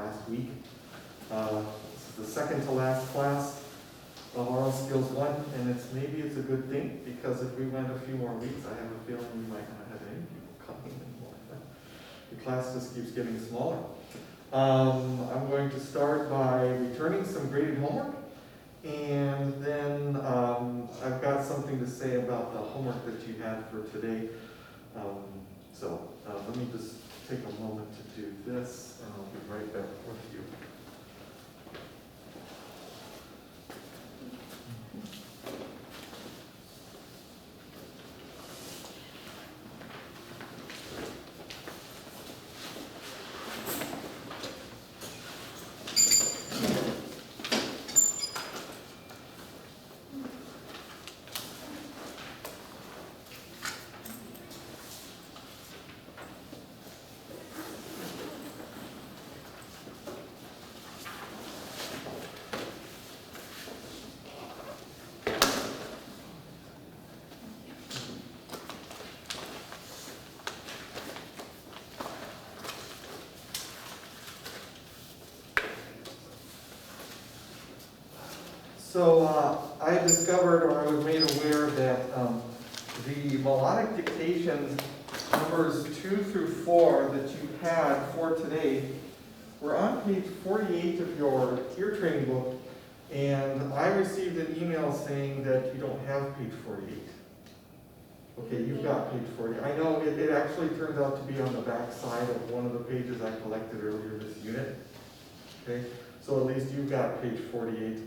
last week. This is the second to last class of Aural Skills 1, and maybe it's a good thing, because if we went a few more weeks, I have a feeling we might not have any people coming anymore. The class just keeps getting smaller. I'm going to start by returning some graded homework, and then I've got something to say about the homework that you had for today. So let me just take a moment to do this, and I'll be right back with you. So I discovered, or I was made aware that the melodic dictations numbers 2 through 4 that you had for today were on page 48 of your ear training book, and I received an email saying that you don't have page 48. Okay, you've got page 40. I know it actually turns out to be on the back side of one of the pages I collected earlier this unit. Okay, so at least you've got page 48.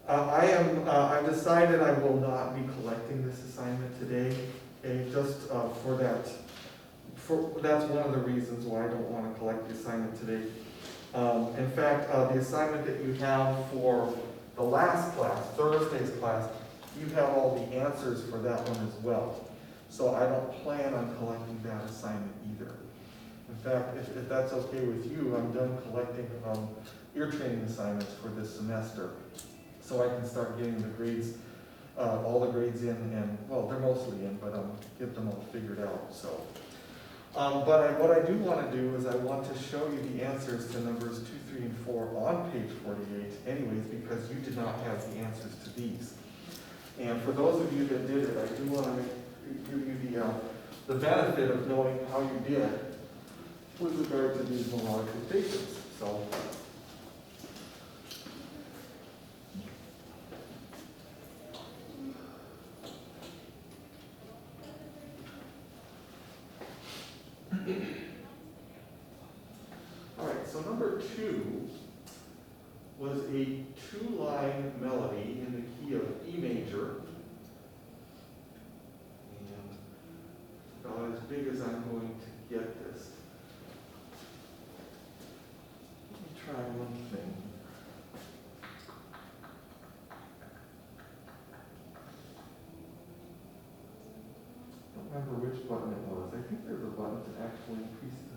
I've decided I will not be collecting this assignment today, okay, just for that. That's one of the reasons why I don't want to collect the assignment today. In fact, the assignment that you have for the last class, Thursday's class, you have all the answers for that one as well. So I don't plan on collecting that assignment either. In fact, if that's okay with you, I'm done collecting ear training assignments for this semester, so I can start getting the grades, all the grades in, and well, they're mostly in, but get them all figured out. So, what I do want to do is I want to show you the answers to numbers 2, 3, and 4 on page 48, anyways, because you did not have the answers to these. And for those of you that did it, I do want to give you the benefit of knowing how you did with regard to these melodic dictations. So. All right, so number 2 was a 2-line melody in the key of E major. And about as big as I'm going to get this. Let me try one thing. I don't remember which button it was. I think there's a button to actually increase the...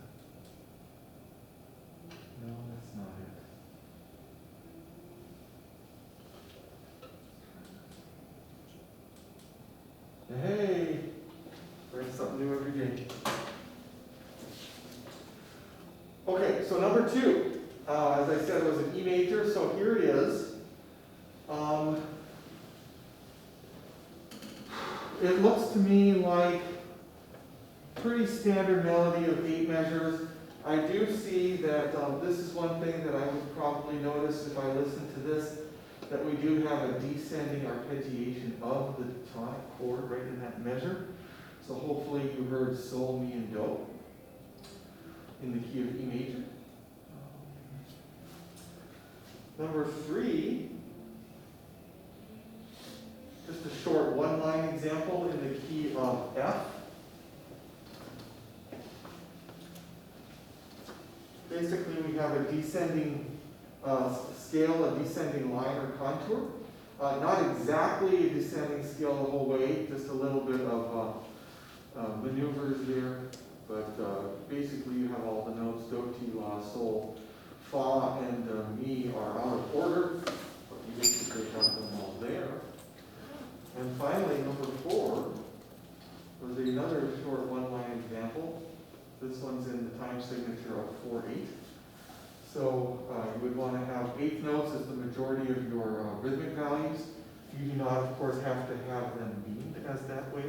No, that's not it. Hey! Learn something new every day. Okay, so number 2. As I said, it was an E major, so here it is. It looks to me like pretty standard melody of 8 measures. I do see that this is one thing that I would probably notice if I listen to this, that we do have a descending arpeggiation of the tonic chord right in that measure. So hopefully you heard sol, mi, and do in the key of E major. Number 3, just a short 1-line example in the key of F. Basically, we have a descending scale, a descending line or contour. Not exactly a descending scale the whole way, just a little bit of maneuvers there. But basically, you have all the notes, do, ti, la, sol, fa, and mi are out of order. But you basically have them all there. And finally, number 4 was another short 1-line example. This one's in the time signature of 4/8. So you would want to have eighth notes as the majority of your rhythmic values. You do not, of course, have to have them beamed as that way.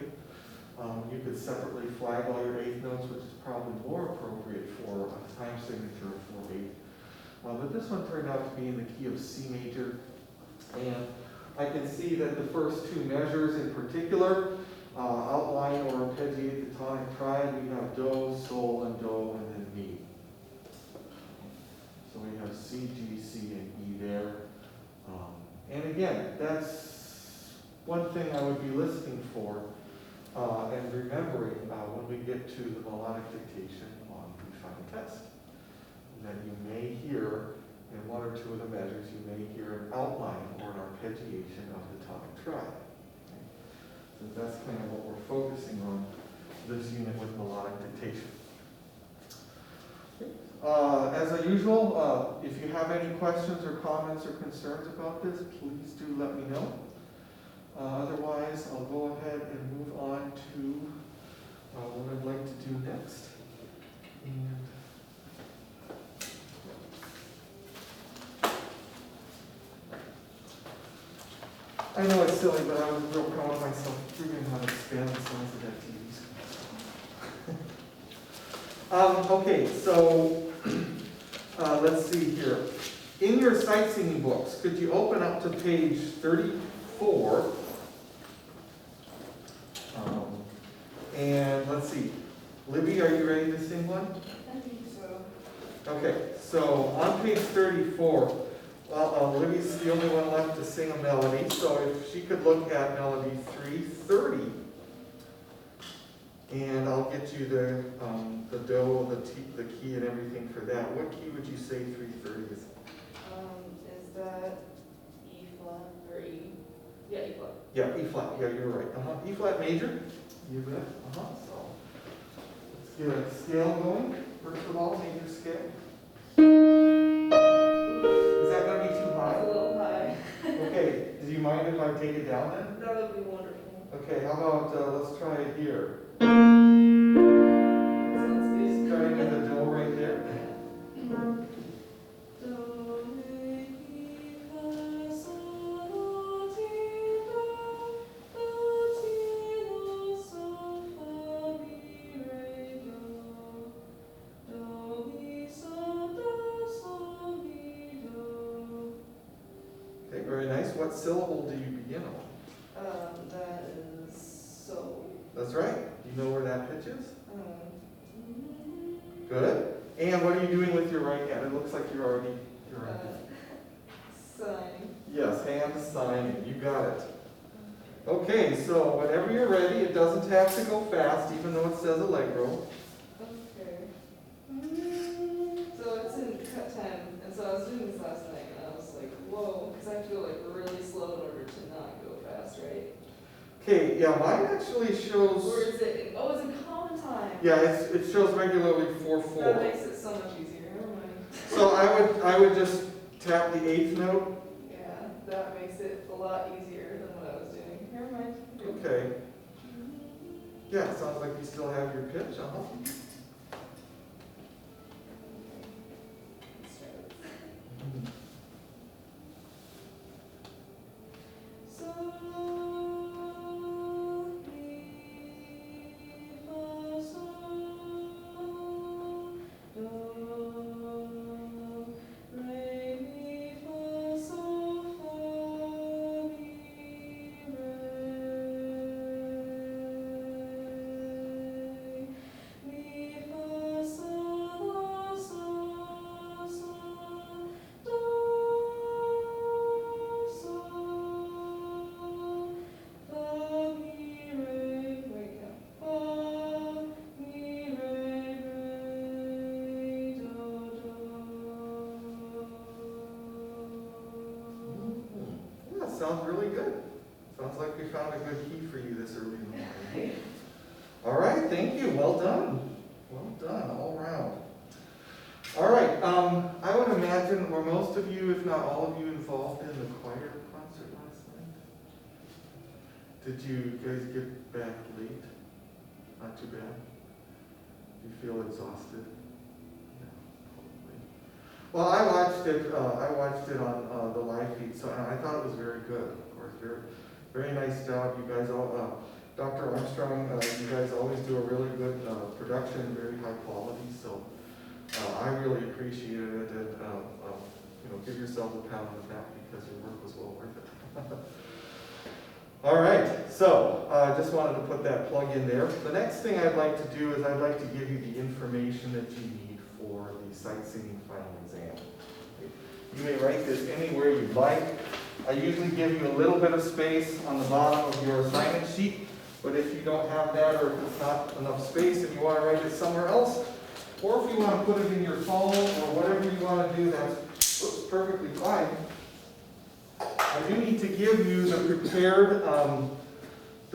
You could separately flag all your eighth notes, which is probably more appropriate for a time signature of 4/8. But this one turned out to be in the key of C major. And I can see that the first two measures in particular, outline or arpeggiate the tonic triad, we have do, sol, and do, and then mi. So we have C, G, C, and E there. And again, that's one thing I would be listening for and remembering when we get to the melodic dictation on the final test. That you may hear, in one or two of the measures, you may hear an outline or an arpeggiation of the tonic triad. Okay? So that's kind of what we're focusing on this unit with melodic dictation. As usual, if you have any questions or comments or concerns about this, please do let me know. Otherwise, I'll go ahead and move on to what I'd like to do next. And I know it's silly, but I was real proud of myself figuring out how to expand the size of that TV screen. Okay, so let's see here. In your sight singing books, could you open up to page 34? And let's see. Libby, are you ready to sing one? I think so. Okay, so on page 34, well, Libby's the only one left to sing a melody, so if she could look at melody 330, and I'll get you the do, the key and everything for that. What key would you say 330 is? Is that E flat or E? Yeah, E flat. Yeah, E flat. Yeah, you're right. E flat major. You bet. So let's get a scale going. First of all, major scale. Is that going to be too That's high? a little high. Okay. Do you mind if I take it down then? That would be wonderful. Okay. How about let's try it here. Sounds good. Starting with the do right there. Okay, very nice. What syllable do you begin on? That is so. That's right. Do you know where that pitch is? Mm-hmm. Good. And what are you doing with your right hand? It looks like you're already. Sign. Yes, hand signing. You got it. Okay, so whenever you're ready, it doesn't have to go fast, even though it says allegro. Okay. So it's in cut 10, and so I was doing this last night, and I was like, whoa, because I have to go like really slow in order to not go fast, right? Okay, yeah, mine actually shows. Or is it? Oh, it's in common time. Yeah, it shows regularly 4/4. That makes it so much easier. Never mind. So I would just tap the eighth note. Yeah, that makes it a lot easier than what I was doing. Never mind. Okay. Yeah, sounds like you still have your pitch. Let's try this. Sounds really good. Sounds like we found a good key for you this early in the morning. All right, thank you. Well done. Well done, all around. All right, I would imagine, were most of you, if not all of you, involved in the choir concert last night? Did you guys get back late? Not too bad? Do you feel exhausted? Yeah, Well, I watched it on the live feed, so and I thought it was very good, of course, very nice job. You guys all, Dr. Armstrong, you guys always do a really good production, very high quality, so I really appreciated it, and give yourself a pound of that because your work was well worth it. All right, so I just wanted to put that plug in there. The next thing I'd like to do is I'd like to give you the information that you need for the sightseeing final exam. You may write this anywhere you'd like. I usually give you a little bit of space on the bottom of your assignment sheet, but if you don't have that, or if it's not enough space and you want to write it somewhere else, or if you want to put it in your phone or whatever you want to do, that's perfectly fine. I do need to give you the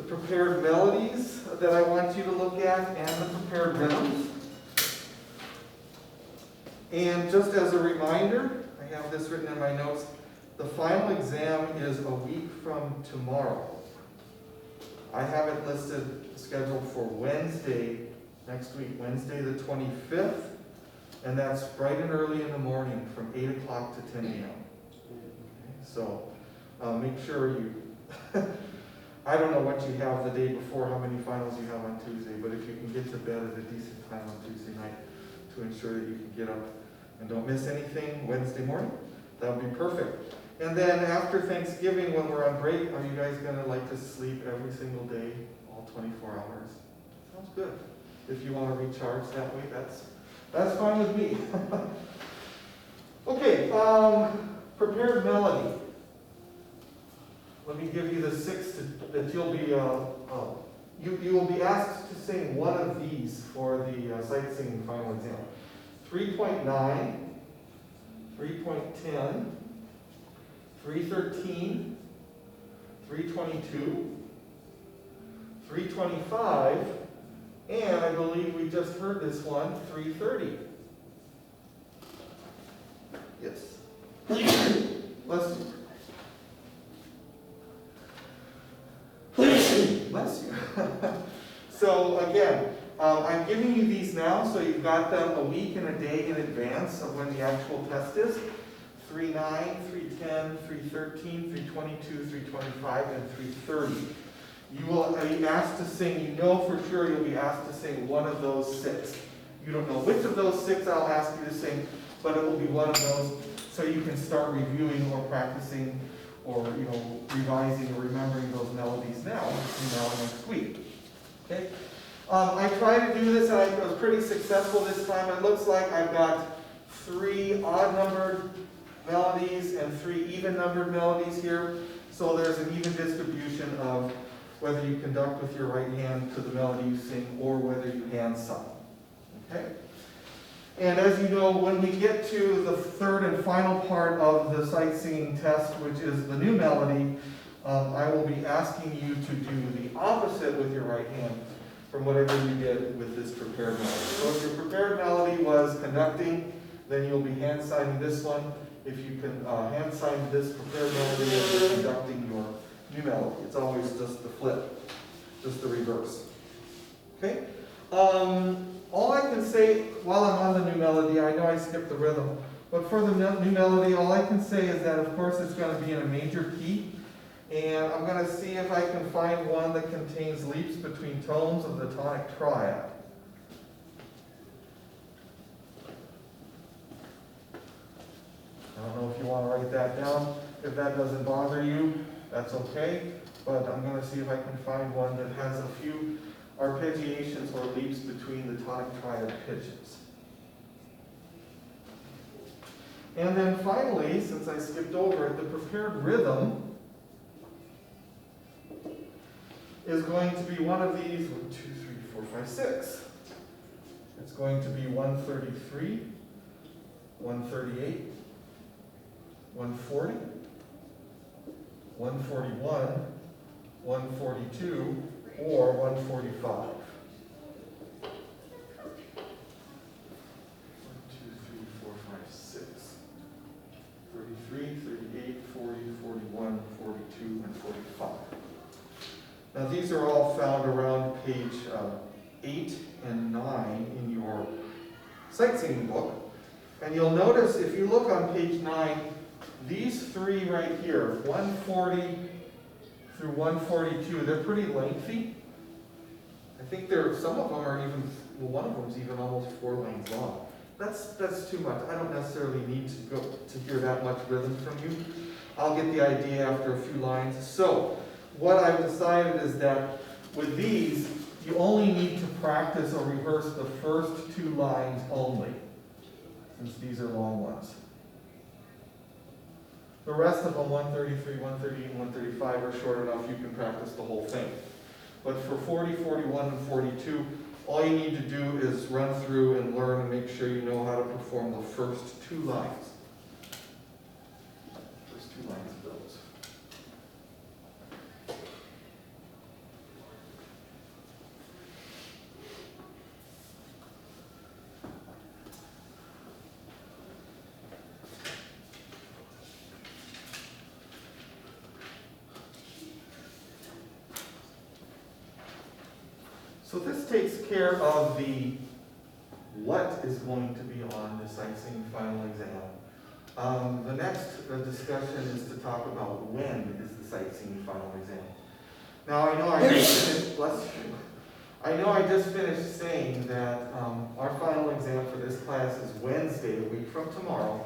prepared melodies that I want you to look at and the prepared rhythms. And just as a reminder, I have this written in my notes, the final exam is a week from tomorrow. I have it listed, scheduled for Wednesday, next week, Wednesday the 25th, and that's bright and early in the morning from 8 o'clock to 10 a.m. So make sure you, I don't know what you have the day before, how many finals you have on Tuesday, but if you can get to bed at a decent time on Tuesday night to ensure that you can get up and don't miss anything Wednesday morning, that would be perfect. And then after Thanksgiving, when we're on break, are you guys going to like to sleep every single day, all 24 hours? Sounds good. If you want to recharge that way, that's fine with me. Okay, prepared melody. Let me give you the 6 that you'll be, you will be asked to sing one of these for the sightseeing final exam. 3.9, 3.10, 313, 322, 325, and I believe we just heard this one, 330. Yes. Bless you. Bless you. So again, I'm giving you these now, so you've got them a week and a day in advance of when the actual test is. 3:09, 3:10, 3:13, 3:22, 3:25, and 3:30. You will be asked to sing, you know for sure you'll be asked to sing one of those 6. You don't know which of those 6 I'll ask you to sing, but it will be one of those, so you can start reviewing or practicing or revising or remembering those melodies now, between now and next week. Okay? I tried to do this and I was pretty successful this time. It looks like I've got 3 odd-numbered melodies and 3 even-numbered melodies here. So there's an even distribution of whether you conduct with your right hand to the melody you sing or whether you hand sing. Okay? And as you know, when we get to the third and final part of the sightseeing test, which is the new melody, I will be asking you to do the opposite with your right hand from whatever you did with this prepared melody. So if your prepared melody was conducting, then you'll be hand signing this one. If you can hand sign this prepared melody, then you're conducting your new melody. It's always just the flip, just the reverse. Okay? All I can say while I'm on the new melody, I know I skipped the rhythm, but for the new melody, all I can say is that of course it's going to be in a major key, and I'm going to see if I can find one that contains leaps between tones of the tonic triad. I don't know if you want to write that down. If that doesn't bother you, that's okay, but I'm going to see if I can find one that has a few arpeggiations or leaps between the tonic triad pitches. And then finally, since I skipped over it, the prepared rhythm is going to be one of these, 1, 2, 3, 4, 5, 6. It's going to be 133, 138, 140, 141, 142, or 145. 1, 2, 3, 4, 5, 6. 33, 38, 40, 41, 42, and 45. Now these are all found around page 8 and 9 in your sightseeing book. And you'll notice, if you look on page 9, these three right here, 140 through 142, they're pretty lengthy. I think some of them are even, well, one of them's even almost 4 lines long. That's too much. I don't necessarily need to hear that much rhythm from you. I'll get the idea after a few lines. So, what I've decided is that with these, you only need to practice or rehearse the first 2 lines only, since these are long ones. The rest of them, 133, 138, and 135, are short enough you can practice the whole thing. But for 40, 41, and 42, all you need to do is run through and learn and make sure you know how to perform the first 2 lines. First 2 lines of those. So this takes care of the what is going to be on the sight singing final exam. The next discussion is to talk about when is the sight singing final exam. Now I know I just finished saying that our final exam for this class is Wednesday, a week from tomorrow,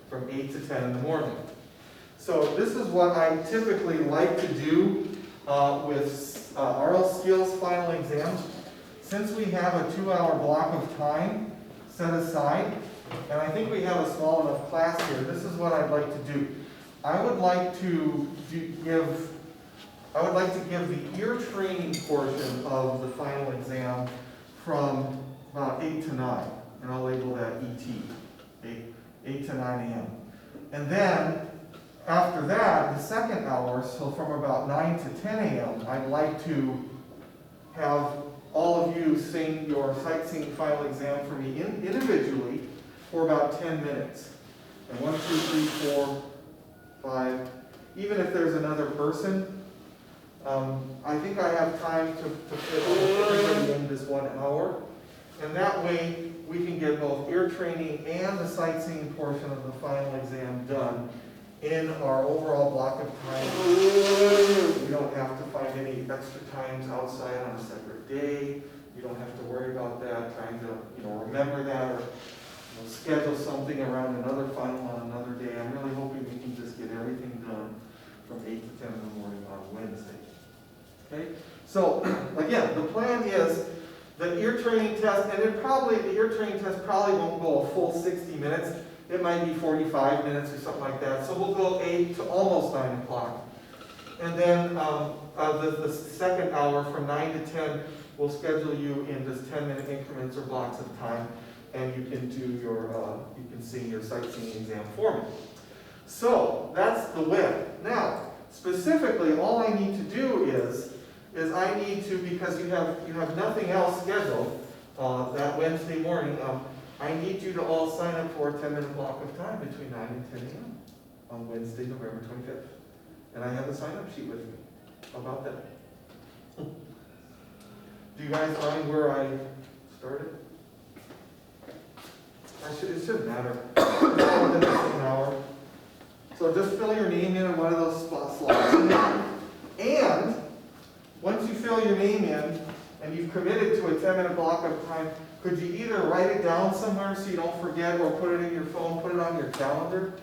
from 8 to 10 in the morning. So this is what I typically like to do with Aural skills final exams. Since we have a 2-hour block of time set aside, and I think we have a small enough class here, this is what I'd like to do. I would like to give the ear training portion of the final exam from about 8 to 9, and I'll label that ET, 8 to 9 a.m. And then after that, the second hour, so from about 9 to 10 a.m., I'd like to have all of you sing your sight singing final exam for me individually for about 10 minutes. And 1, 2, 3, 4, 5, even if there's another person, I think I have time to fit everybody in this 1 hour. And that way, we can get both ear training and the sight singing portion of the final exam done in our overall block of time. We don't have to find any extra times outside on a separate day. You don't have to worry about that, trying to remember that or schedule something around another final on another day. I'm really hoping we can just get everything done from 8 to 10 in the morning on Wednesday. Okay? So again, the plan is the ear training test, and the ear training test probably won't go a full 60 minutes. It might be 45 minutes or something like that. So we'll go 8 to almost 9 o'clock. And then the second hour from 9 to 10, we'll schedule you in just 10-minute increments or blocks of time, and you can do you can sing your sight singing exam for me. So that's the when. Now, specifically, all I need to do is I need to, because you have nothing else scheduled that Wednesday morning. I need you to all sign up for a 10-minute block of time between 9 and 10 a.m. on Wednesday, November 25th. And I have a sign-up sheet with me. How about that? Do you guys find where I started? It shouldn't matter. It's all within the same hour. So just fill your name in one of those slots. And once you fill your name in, and you've committed to a 10-minute block of time, could you either write it down somewhere so you don't forget, or put it in your phone, put it on your calendar?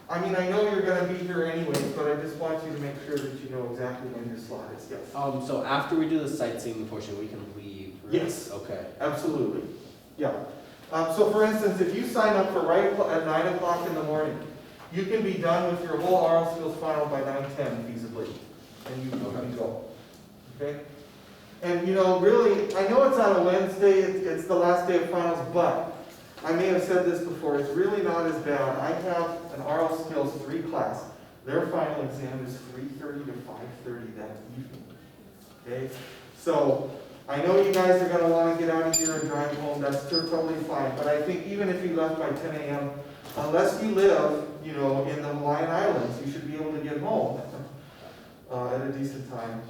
I mean, I know you're going to be here anyways, but I just want you to make sure that you know exactly when your slot is. Yes? So after we do the sightseeing portion, we can leave, right? Yes. Okay. Absolutely. Yeah. So for instance, if you sign up for right at 9 o'clock in the morning, you can be done with your whole Aural skills final by 9:10 feasibly. And you can go. Okay? And really, I know it's on a Wednesday, it's the last day of finals, but I may have said this before, it's really not as bad. I have an Aural Skills 3 class. Their final exam is 3:30 to 5:30 that evening. Okay? So, I know you guys are going to want to get out of here and drive home, that's totally fine, but I think even if you left by 10 a.m., unless you live, in the Hawaiian Islands, you should be able to get home at a decent time.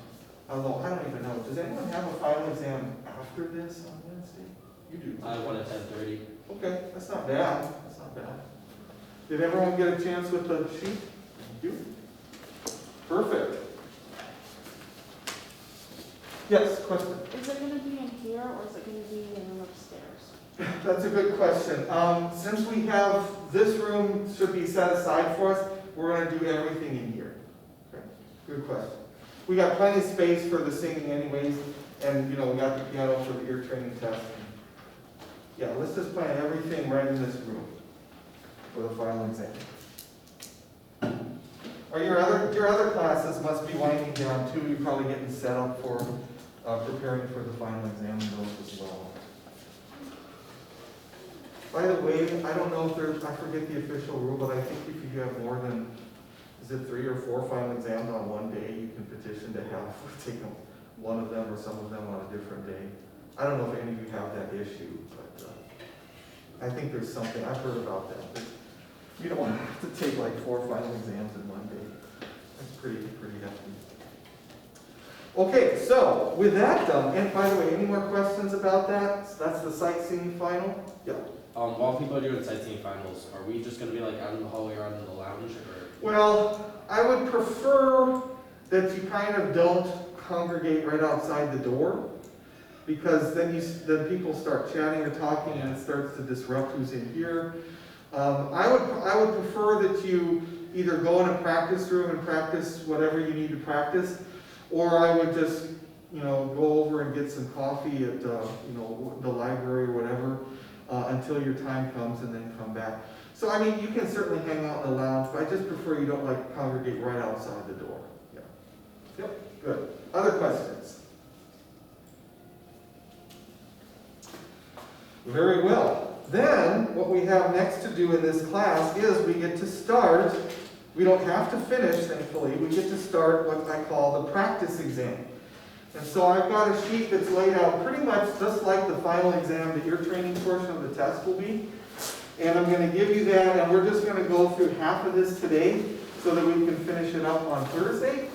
Although, I don't even know, does anyone have a final exam after this on Wednesday? You do. I have one at 10:30. Okay, that's not bad. not bad. Did everyone get a chance with the sheet? Thank you. Perfect. Yes, question? Is it gonna be in here or is it gonna be in the room upstairs? That's a good question. Since we have, this room should be set aside for us, we're gonna do everything in here. Okay, good question. We got plenty of space for the singing anyways, and we got the piano for the ear training test. Yeah, let's just plan everything right in this room for the final exam. Or your other classes must be winding down too. You're probably getting set up for preparing for the final exam in those as well. By the way, I don't know if there's, I forget the official rule, but I think if you have more than, is it 3 or 4 final exams on one day, you can petition to have, take one of them or some of them on a different day. I don't know if any of you have that issue, but I think there's something, I've heard about that. You don't want to have to take like 4 final exams in one day. That's pretty hefty. Okay, so with that done, and by the way, any more questions about that? So that's the sightseeing final? Yeah. While people are doing sightseeing finals, are we just gonna be like out in the hallway or out in the lounge, or? Well, I would prefer that you kind of don't congregate right outside the door, because then people start chatting or talking and it starts to disrupt who's in here. I would prefer that you either go in a practice room and practice whatever you need to practice, or I would just go over and get some coffee at the library or whatever until your time comes, and then come back. So I mean, you can certainly hang out in the lounge, but I just prefer you don't congregate right outside the door. Yeah. Yep. Good. Other questions? Very well. Then, what we have next to do in this class is we get to start, we don't have to finish, thankfully, we get to start what I call the practice exam. And so I've got a sheet that's laid out pretty much just like the final exam, the ear training portion of the test will be. And I'm going to give you that, and we're just going to go through half of this today so that we can finish it up on Thursday.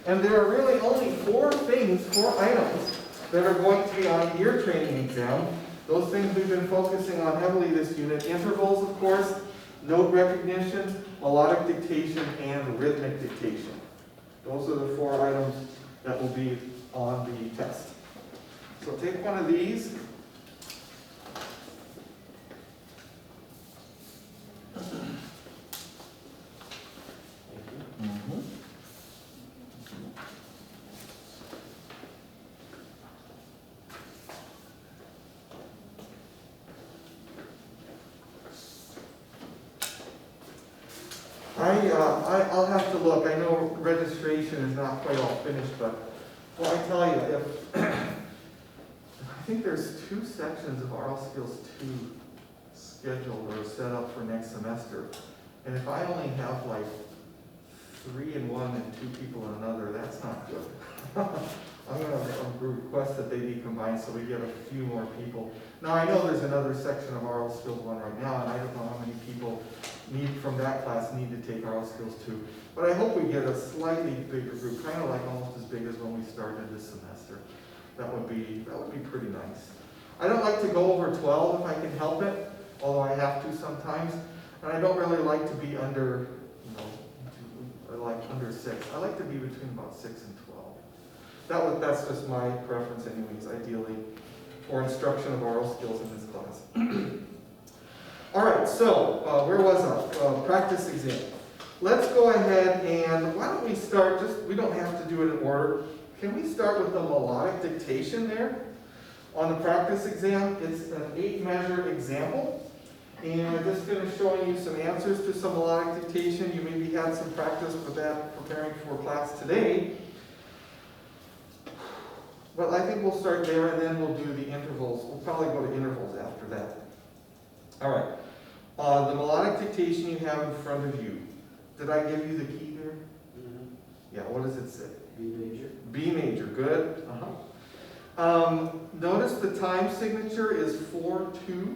And there are really only 4 items that are going to be on the ear training exam. Those things we've been focusing on heavily this unit. Intervals, of course, note recognition, melodic dictation, and rhythmic dictation. Those are the 4 items that will be on the test. So take one of these. I'll have to look. I know registration is not quite all finished, but well, I tell you, I think there's 2 sections of Aural Skills 2 scheduled or set up for next semester, and if I only have like 3 in one and 2 people in another, that's not good. I'm going to request that they be combined so we get a few more people. Now I know there's another section of Aural Skills 1 right now, and I don't know how many people from that class need to take Aural Skills 2. But I hope we get a slightly bigger group, kind of like almost as big as when we started this semester. That would be pretty nice. I don't like to go over 12 if I can help it, although I have to sometimes. And I don't really like to be under, under 6. I like to be between about 6 and 12. That's just my preference anyways, ideally, for instruction of Aural Skills in this class. All right, so where was I? Practice exam. Let's go ahead and why don't we start, we don't have to do it in order. Can we start with the melodic dictation there? On the practice exam, it's an 8-measure example. And I'm just going to show you some answers to some melodic dictation. You maybe had some practice with that preparing for class today. But I think we'll start there and then we'll do the intervals. We'll probably go to intervals after that. All right. The melodic dictation you have in front of you. Did I give you the key there? Mm-hmm. Yeah, what does it say? B major. B major, good. Notice the time signature is 4/2.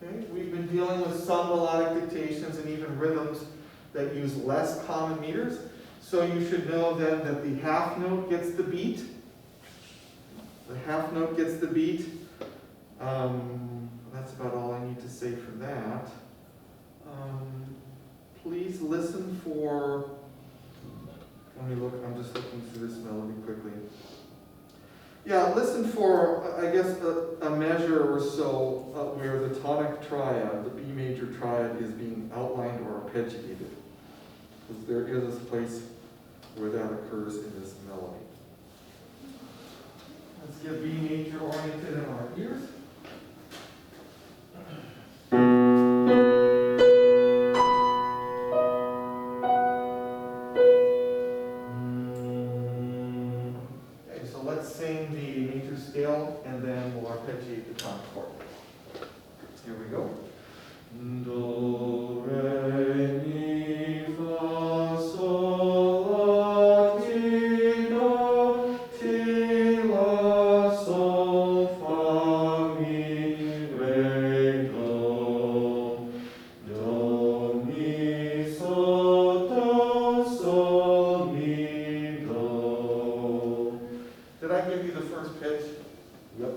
Okay, we've been dealing with some melodic dictations and even rhythms that use less common meters. So you should know then that the half note gets the beat. The half note gets the beat. That's about all I need to say for that. Please listen for, let me look, I'm just looking through this melody quickly. Yeah, listen for, I guess, a measure or so where the tonic triad, the B major triad, is being outlined or arpeggiated. Because there is a place where that occurs in this melody. Let's get B major oriented in our ears. Okay, so let's sing the major scale and then we'll arpeggiate the tonic chord. Here we go. Do, re, mi, fa, sol, la, ti, do, ti, la, sol, fa, mi, re, do. Do, mi, sol, mi, do. Did I give you the first pitch? Yep.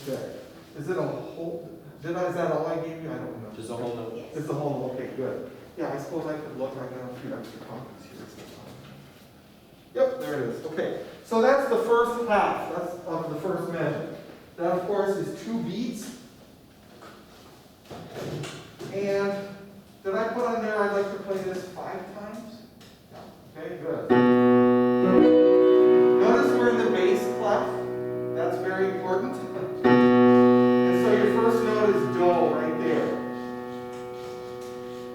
Okay. Is it a whole, is that all I gave you? I don't know. Just a whole note. It's the whole, okay, good. Yeah, I suppose I could look, I got a few extra copies here. Yep, there it is, okay. So that's the first half, that's of the first measure. That, of course, is 2 beats. And did I put on there, I'd like to play this 5 times? Yeah. Okay, good. Notice we're in the bass clef. That's very important. And so your first note is do right there.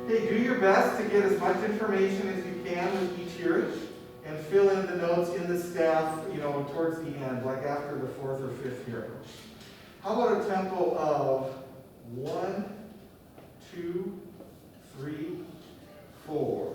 Okay, do your best to get as much information as you can with each hearing and fill in the notes in the staff, towards the end, like after the 4th or 5th hearing. How about a tempo of 1, 2, 3, 4.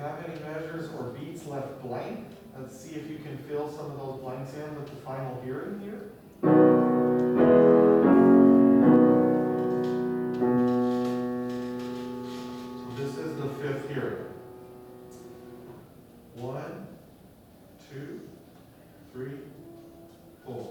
have any measures or beats left blank? Let's see if you can fill some of those blanks in with the final hearing here. So this is the fifth hearing. 1, 2, 3, 4.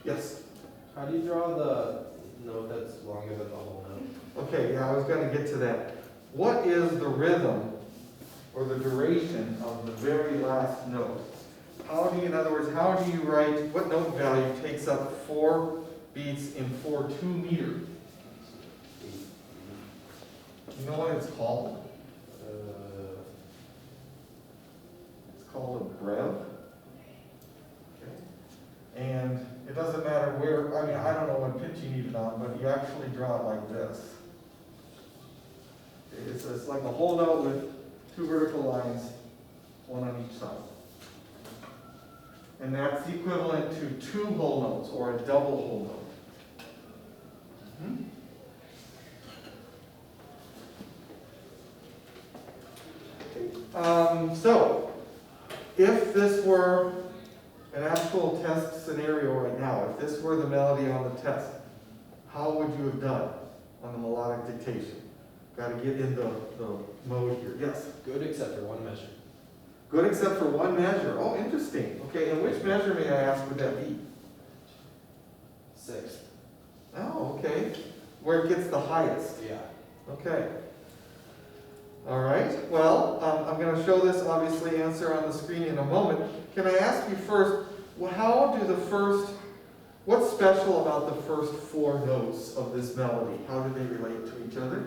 Yes. How do you draw the note that's longer than the whole note? Okay, yeah, I was gonna get to that. What is the rhythm or the duration of the very last note? How do you, in other words, how do you write, what note value takes up 4 beats in 4/2 meter? You know what it's called? It's called a brev. Okay. And it doesn't matter where, I mean, I don't know what pitch you need it on, but you actually draw it like this. It's like a whole note with 2 vertical lines, 1 on each side. And that's equivalent to 2 whole notes, or a double whole note. So, if this were an actual test scenario right now, if this were the melody on the test, how would you have done on the melodic dictation? Got to get in the mode here. Yes? Good except for one measure. Good except for one measure. Oh, interesting. Okay, and which measure, may I ask, would that be? 6th. Oh, okay. Where it gets the highest. Yeah. Okay. All right. Well, I'm going to show this, obviously, answer on the screen in a moment. Can I ask you first, well, how do the first, what's special about the first 4 notes of this melody? How do they relate to each other?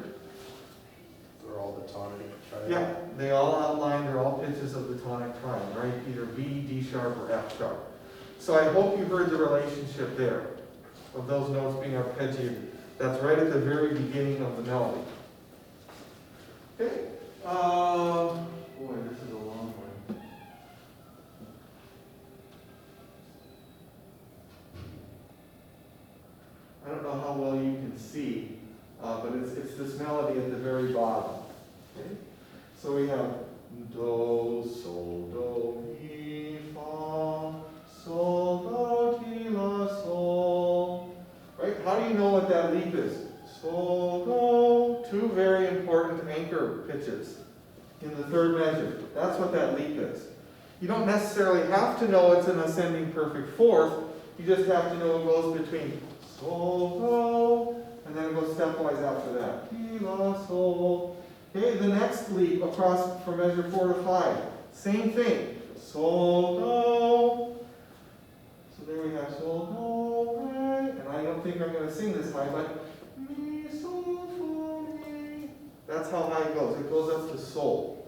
They're all the tonic triad. Yeah, they all outline, they're all pitches of the tonic triad, right? Either B, D sharp, or F sharp. So I hope you heard the relationship there of those notes being arpeggiated. That's right at the very beginning of the melody. Okay. Boy, this is a long one. I don't know how well you can see, but it's this melody at the very bottom. Okay? So we have do, sol, do, mi, fa, sol, do, ti, la, sol. Right? How do you know what that leap is? Sol, do, 2 very important anchor pitches in the 3rd measure. That's what that leap is. You don't necessarily have to know it's an ascending perfect 4th. You just have to know it goes between sol, do, and then it goes stepwise after that. Ti, la, sol. Okay, the next leap across from measure 4 to 5. Same thing. Sol, do. So there we have sol, do, re. And I don't think I'm going to sing this high, but mi, sol, fa, mi. That's how high it goes. It goes up to sol.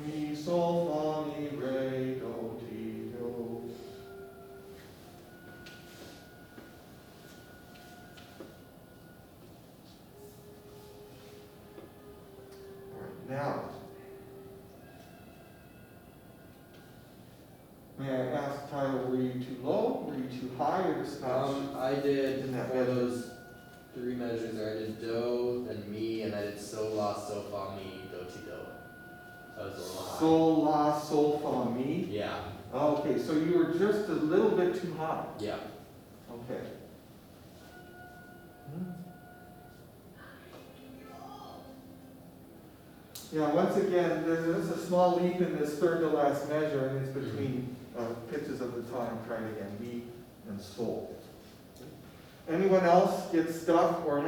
Mi, sol, fa, mi, re, do, ti, do. asked Tyler, were you too low, were you too high, or just not? I did, In that for measure. those 3 measures there, I did do, then mi, and I did so, la, so, fa, mi, do, ti, do. So I was a little high. Sol, la, sol, fa, mi. Yeah, Okay, so you were just a little bit too high. yeah. Okay. Yeah, once again, there's a small leap in this third to last measure, and it's between pitches of the time, trying again, mi and sol. Anyone else get stuck or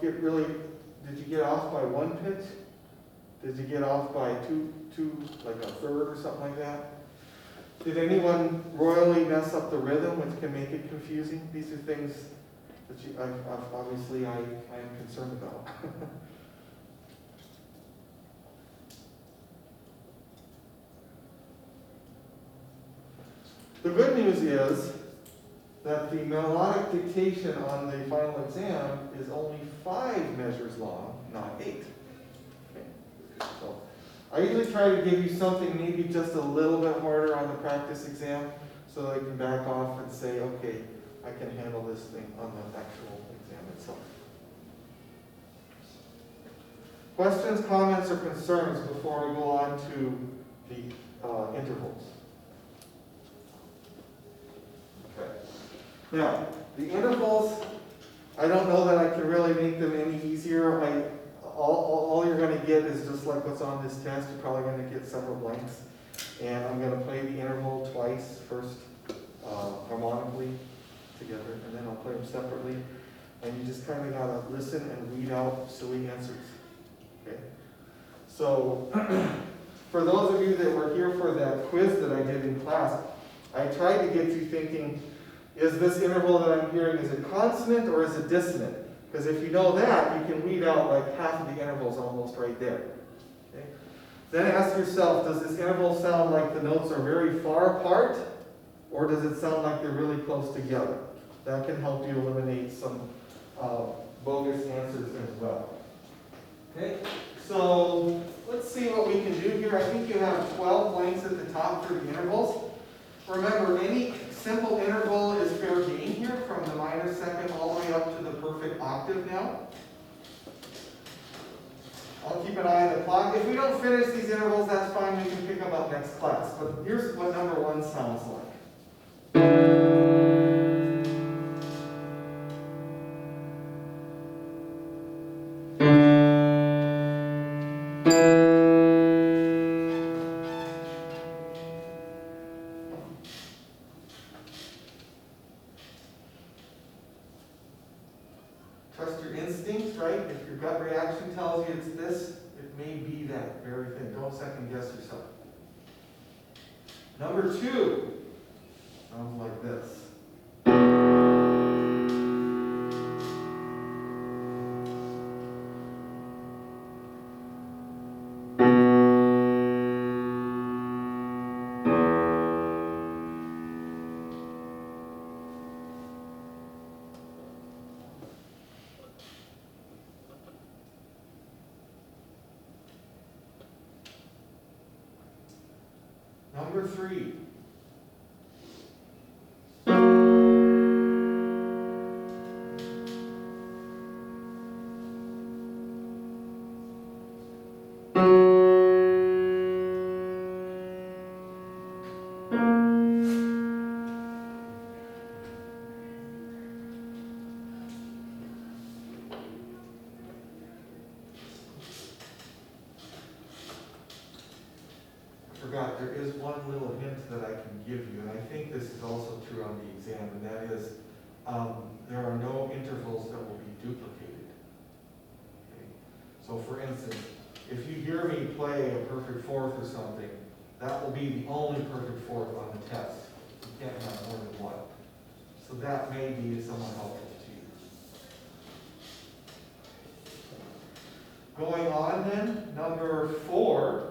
did you get off by 1 pitch? Did you get off by two, like a third or something like that? Did anyone royally mess up the rhythm, which can make it confusing? These are things that obviously I am concerned about. The good news is that the melodic dictation on the final exam is only 5 measures long, not 8. Okay. So I usually try to give you something maybe just a little bit harder on the practice exam so that I can back off and say, okay, I can handle this thing on the actual exam itself. Questions, comments, or concerns before we go on to the intervals? Okay. Now, the intervals, I don't know that I can really make them any easier. All you're going to get is just like what's on this test. You're probably going to get several blanks. And I'm going to play the interval twice, first harmonically together, and then I'll play them separately. And you just kind of got to listen and weed out silly answers. Okay? So, for those of you that were here for that quiz that I did in class, I tried to get you thinking, is this interval that I'm hearing, is it consonant or is it dissonant? Because if you know that, you can weed out like half of the intervals almost right there. Okay? Then ask yourself, does this interval sound like the notes are very far apart, or does it sound like they're really close together? That can help you eliminate some bogus answers as well. Okay, so let's see what we can do here. I think you have 12 blanks at the top for the intervals. Remember, any simple interval is fair game here, from the minor second all the way up to the perfect octave now. I'll keep an eye on the clock. If we don't finish these intervals, that's fine. We can pick them up next class. But here's what number 1 sounds like. Trust your instincts, right? If your gut reaction tells you it's this, it may be that very thing. Don't second guess yourself. Number 2 sounds like this. Number 3. Forgot, there is one little hint that I can give you, and I think this is also true on the exam, and that is there are no intervals that will be duplicated. Okay? So for instance, if you hear me play a perfect fourth or something, that will be the only perfect fourth on the test. You can't have more than one. So that may be somewhat helpful to you. Going on then, number 4.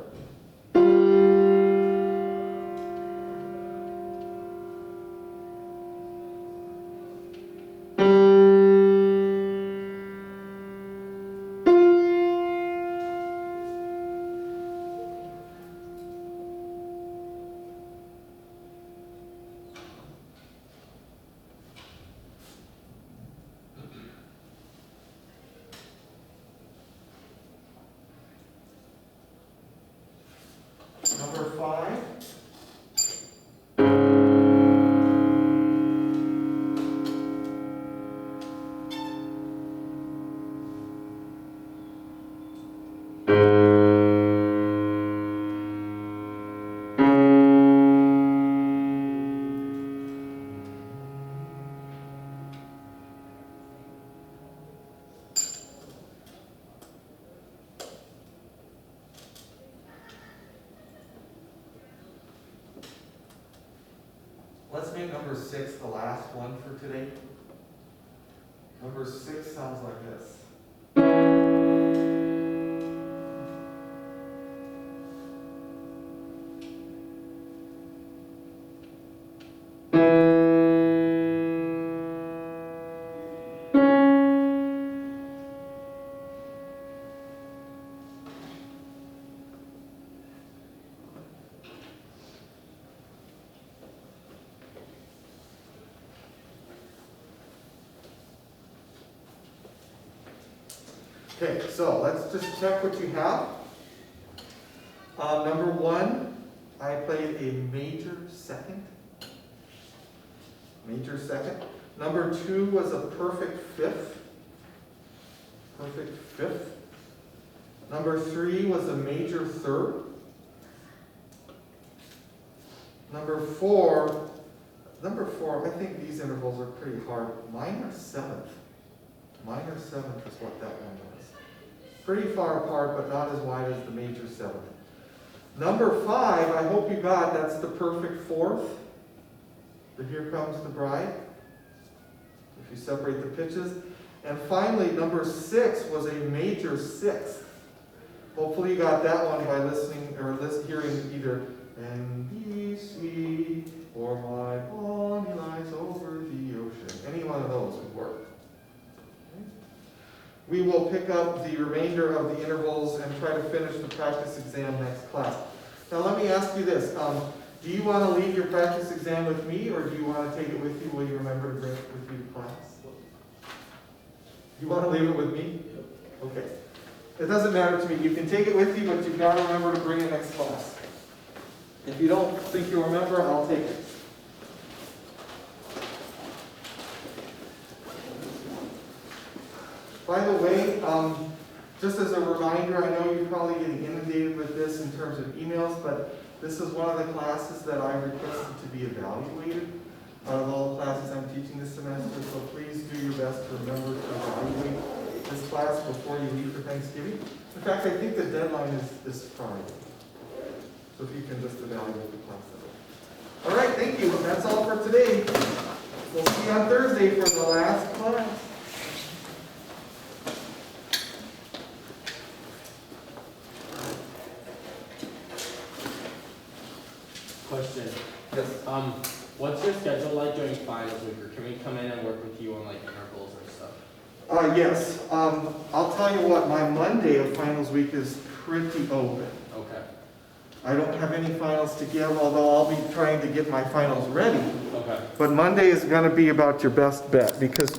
let's make number 6 the last one for today. Number 6 sounds like this. Okay, so let's just check what you have. Number 1, I played a major second. Major second. Number 2 was a perfect fifth. Perfect fifth. Number 3 was a major third. Number 4, I think these intervals are pretty hard. Minor seventh. Minor seventh is what that one was. Pretty far apart, but not as wide as the major seventh. Number 5, I hope you got, that's the perfect fourth. The Here Comes the Bride. If you separate the pitches. And finally, number 6 was a major sixth. Hopefully you got that one by listening or hearing either NBC or My Bonnie Lies Over the Ocean. Any one of those would work. We will pick up the remainder of the intervals and try to finish the practice exam next class. Now let me ask you this. Do you want to leave your practice exam with me, or do you want to take it with you? Will you remember to bring it with you to class? You want to leave it with me? Okay. It doesn't matter to me. You can take it with you, but you've got to remember to bring it next class. If you don't think you'll remember, I'll take it. By the way, just as a reminder, I know you're probably getting inundated with this in terms of emails, but this is one of the classes that I requested to be evaluated out of all the classes I'm teaching this semester, so please do your best to remember to evaluate this class before you leave for Thanksgiving. In fact, I think the deadline is this Friday. So if you can just evaluate the class. All right, thank you. That's all for today. We'll see you on Thursday for the last class. Question. Yes. What's your schedule like during finals week, or can we come in and work with you on like intervals or stuff? Yes. I'll tell you what, my Monday of finals week is pretty open. Okay. I don't have any finals to give, although I'll be trying to get my finals ready. Okay. But Monday is going to be about your best bet, because